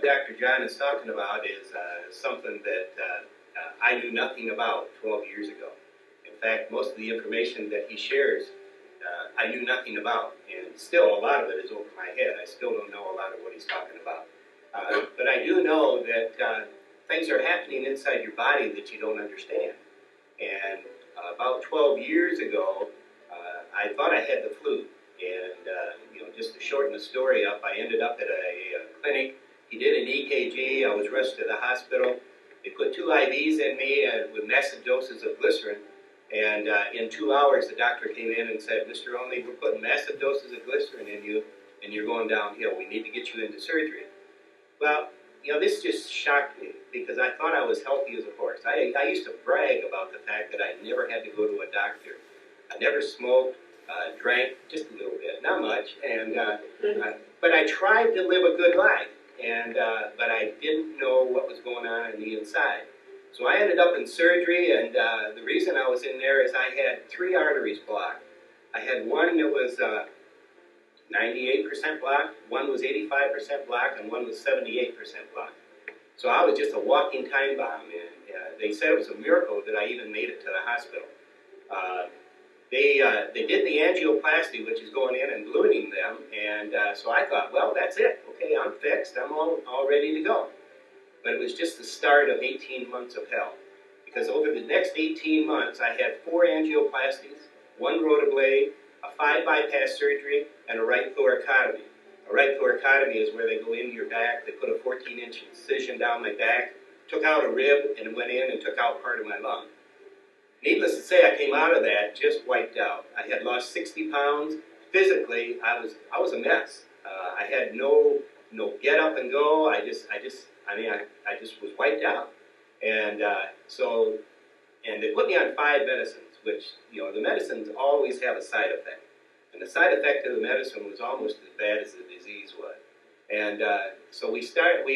what Dr. John is talking about is something that I knew nothing about 12 years ago. In fact, most of the information that he shares, I knew nothing about, and still a lot of it is over my head. I still don't know a lot of what he's talking about. But I do know that things are happening inside your body that you don't understand. And about 12 years ago, I thought I had the flu. And just to shorten the story up, I ended up at a clinic. He did an EKG. I was rushed to the hospital. They put 2 IVs in me with massive doses of glycerin. And in 2 hours, the doctor came in and said, "Mr. Onley, we're putting massive doses of glycerin in you, and you're going downhill. We need to get you into surgery." Well, this just shocked me because I thought I was healthy as a horse. I used to brag about the fact that I never had to go to a doctor. I never smoked, drank just a little bit, not much, and but I tried to live a good life, and but I didn't know what was going on the inside. So I ended up in surgery, and the reason I was in there is I had 3 arteries blocked. I had one that was 98% blocked, one was 85% blocked, and one was 78% blocked. So I was just a walking time bomb, and they said it was a miracle that I even made it to the hospital. They did the angioplasty, which is going in and ballooning them, and so I thought, well, that's it. Okay, I'm fixed. I'm all ready to go. But it was just the start of 18 months of hell. Because over the next 18 months, I had 4 angioplasties, 1 rotablade, a 5 bypass surgery, and a right thoracotomy. A right thoracotomy is where they go into your back. They put a 14-inch incision down my back, took out a rib, and went in and took out part of my lung. Needless to say, I came out of that just wiped out. I had lost 60 pounds. Physically, I was a mess. I had no get up and go. I just was wiped out. And and they put me on 5 medicines, which, the medicines always have a side effect. And the side effect of the medicine was almost as bad as the disease was. And so we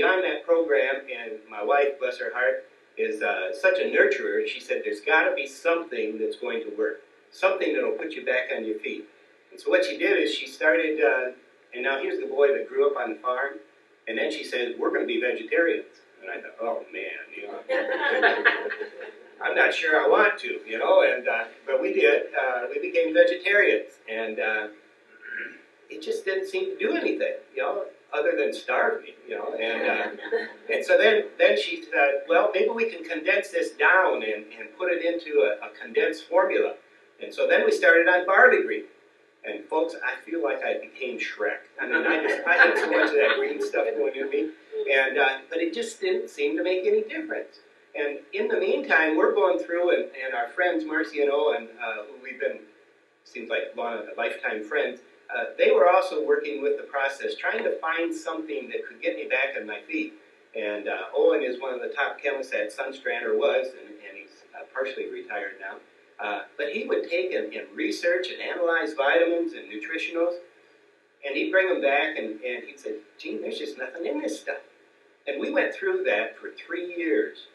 on that program, and my wife, bless her heart, is such a nurturer. She said, there's got to be something that's going to work, something that'll put you back on your feet. And so what she did is she started, and now here's the boy that grew up on the farm, and then she said, we're going to be vegetarians. And I thought, oh man, I'm not sure I want to, but we did. We became vegetarians, and it just didn't seem to do anything, other than starve me, and so then she said, well, maybe we can condense this down and put it into a condensed formula. And so then we started on barley green. And folks, I feel like I became Shrek. I mean, I had so much of that green stuff going in me, and but it just didn't seem to make any difference. And in the meantime, we're going through, and our friends Marcy and Owen, who we've been, seems like lifetime friends, they were also working with the process, trying to find something that could get me back on my feet. And Owen is one of the top chemists at Sunstrand, or was, and he's partially retired now. But he would take and research and analyze vitamins and nutritionals, and he'd bring them back, and he'd say, Gene, there's just nothing in this stuff. And we went through that for 3 years.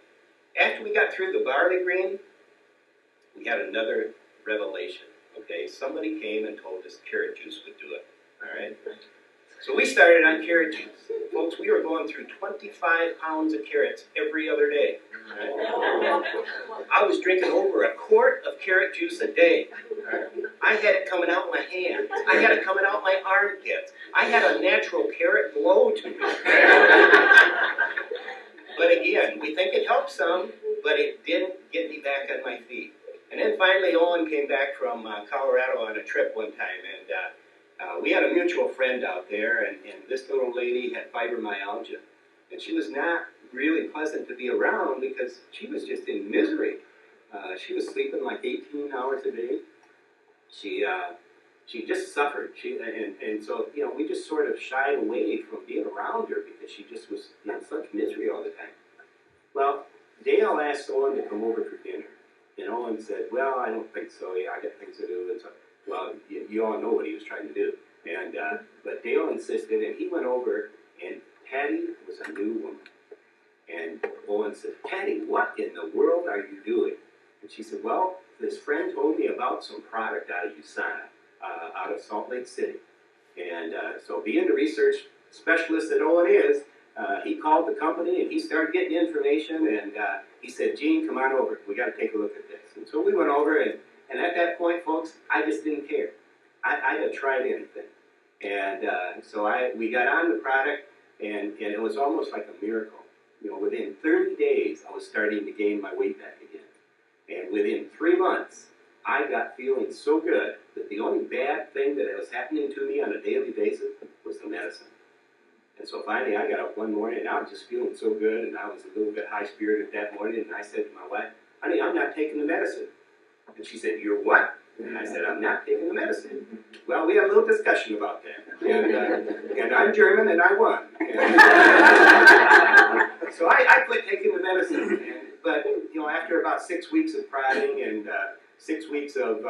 After we got through the barley green, we had another revelation. Okay, somebody came and told us carrot juice would do it. All right? So we started on carrot juice. Folks, we were going through 25 pounds of carrots every other day. Right? I was drinking over a quart of carrot juice a day. Right? I had it coming out my hands. I had it coming out my armpits. I had a natural carrot glow to me. But again, we think it helped some, but it didn't get me back on my feet. And then finally, Owen came back from Colorado on a trip one time, and we had a mutual friend out there, and this little lady had fibromyalgia. And she was not really pleasant to be around because she was just in misery. She was sleeping like 18 hours a day. She just suffered. And so, we just sort of shied away from being around her because she just was in such misery all the time. Well, Dale asked Owen to come over for dinner. And Owen said, well, I don't think so. Yeah, I got things to do. And so, well, you all know what he was trying to do. And but Dale insisted, and he went over, and Patty was a new woman. And Owen said, Patty, what in the world are you doing? And she said, well, this friend told me about some product out of USANA, out of Salt Lake City. And so being the research specialist that Owen is, he called the company and he started getting information and he said, Gene, come on over. We got to take a look at this. And so we went over and at that point, folks, I just didn't care. I had tried anything. And we got on the product and it was almost like a miracle. You know, within 30 days, I was starting to gain my weight back again. And within 3 months, I got feeling so good that the only bad thing that was happening to me on a daily basis was the medicine. And so finally I got up one morning and I was just feeling so good and I was a little bit high-spirited that morning and I said to my wife, honey, I'm not taking the medicine. And she said, you're what? And I said, I'm not taking the medicine. Well, we had a little discussion about that. And I'm German and I won. And, so I quit taking the medicine. But, you know, after about 6 weeks of prodding and 6 weeks of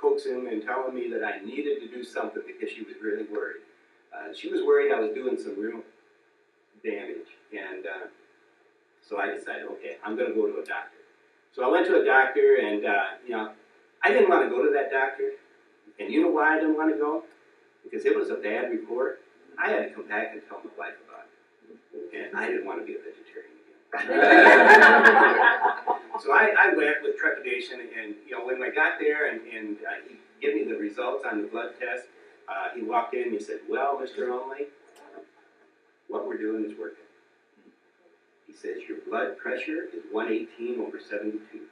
coaxing and telling me that I needed to do something because she was really worried. She was worried I was doing some real damage. And so I decided, okay, I'm going to go to a doctor. So I went to a doctor and, you know, I didn't want to go to that doctor. And you know why I didn't want to go? Because it was a bad report. I had to come back and tell my wife about it. And I didn't want to be a vegetarian again. So I went with trepidation, and you know, when I got there and he gave me the results on the blood test, he walked in and he said, well, Mr. Onley, what we're doing is working. He says, your blood pressure is 118 over 72.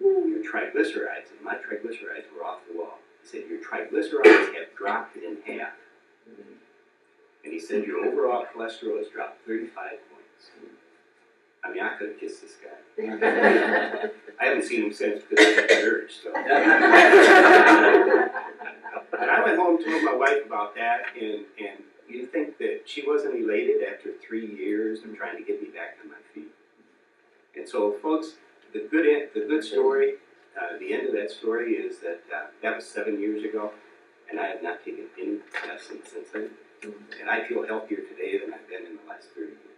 Your triglycerides, and my triglycerides were off the wall. He said, your triglycerides have dropped in half. And he said, your overall cholesterol has dropped 35 points. I mean, I could have kissed this guy. I haven't seen him since because I had the urge. So. And I went home and told my wife about that, and you'd think that she wasn't elated after 3 years of trying to get me back on my feet. And so, folks, the good story, the end of that story is that that was 7 years ago, and I have not taken any medicine since then. And I feel healthier today than I've been in the last 30 years.